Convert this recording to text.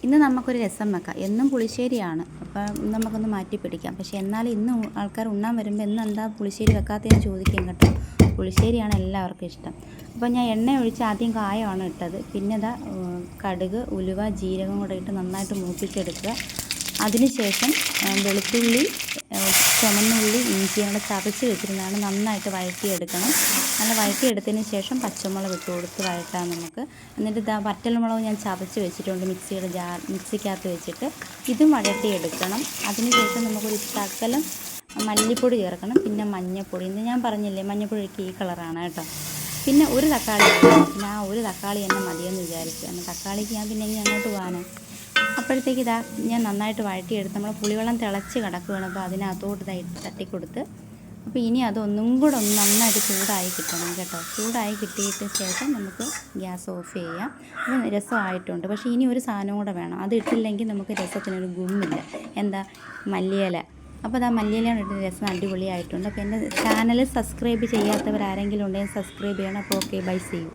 ഇന്ന് നമുക്കൊരു രസം വെക്കാം. എന്നും പുളിശ്ശേരിയാണ്. അപ്പം നമുക്കൊന്ന് മാറ്റി പിടിക്കാം. പക്ഷേ എന്നാലും ഇന്ന് ആൾക്കാർ ഉണ്ണാൻ വരുമ്പോൾ ഇന്ന് എന്താ പുളിശ്ശേരി വെക്കാത്തതെന്ന് ചോദിക്കും കേട്ടോ. പുളിശ്ശേരിയാണ് എല്ലാവർക്കും ഇഷ്ടം. അപ്പോൾ ഞാൻ എണ്ണ ഒഴിച്ച് ആദ്യം കായമാണ് ഇട്ടത്. പിന്നെ ഇതാ കടുക്, ഉലുവ, ജീരകം കൂടെ ഇട്ട് നന്നായിട്ട് മൂപ്പിച്ചെടുക്കുക. അതിനുശേഷം വെളുത്തുള്ളി, ചുമന്നുള്ളി, ഇഞ്ചി കൂടെ ചതച്ച് വെച്ചിരുന്നതാണ് നന്നായിട്ട് വഴറ്റിയെടുക്കണം. നല്ല വഴറ്റിയെടുത്തതിന് ശേഷം പച്ചമുളക് ഇട്ട് കൊടുത്ത് വഴറ്റാം നമുക്ക്. എന്നിട്ട് ഇതാ വറ്റൽമുളക് ഞാൻ ചതച്ച് വെച്ചിട്ടുണ്ട് മിക്സിക്കകത്ത് വെച്ചിട്ട് ഇതും വഴറ്റിയെടുക്കണം. അതിനുശേഷം നമുക്കൊരു ശകലം മല്ലിപ്പൊടി ചേർക്കണം. പിന്നെ മഞ്ഞൾപ്പൊടി, ഇന്ന് ഞാൻ പറഞ്ഞില്ലേ മഞ്ഞൾപ്പൊടിക്ക് ഈ കളറാണ് കേട്ടോ. പിന്നെ ഒരു തക്കാളി, പിന്നെ ആ ഒരു തക്കാളി തന്നെ മതിയെന്ന് വിചാരിച്ചു. കാരണം തക്കാളിക്ക് ഞാൻ പിന്നെ ഇനി അങ്ങോട്ട് പോകാനോ. അപ്പോഴത്തേക്ക് ഇതാ ഞാൻ നന്നായിട്ട് വഴറ്റിയെടുത്ത് നമ്മൾ പുളിവെള്ളം തിളച്ച് കിടക്കുകയാണ്. അപ്പോൾ അതിനകത്തോട്ട് തട്ടിക്കൊടുത്ത് അപ്പോൾ ഇനി അതൊന്നും കൂടെ ഒന്ന് നന്നായിട്ട് ചൂടായി കിട്ടണം കേട്ടോ. ചൂടായി കിട്ടിയിട്ട് ശേഷം നമുക്ക് ഗ്യാസ് ഓഫ് ചെയ്യാം. അപ്പോൾ രസമായിട്ടുണ്ട്. പക്ഷേ ഇനി ഒരു സാധനം കൂടെ വേണം. അത് ഇട്ടില്ലെങ്കിൽ നമുക്ക് രസത്തിനൊരു ഗുമ്മില്ല. എന്താ? മല്ലിയില. അപ്പോൾ അതാ മല്ലിയില ഇട്ട് രസം അടിപൊളിയായിട്ടുണ്ട്. അപ്പോൾ എൻ്റെ ചാനൽ സബ്സ്ക്രൈബ് ചെയ്യാത്തവരാരെങ്കിലും ഉണ്ടെങ്കിൽ സബ്സ്ക്രൈബ് ചെയ്യണം. അപ്പോൾ ഓക്കെ, ബൈ, സീ യു.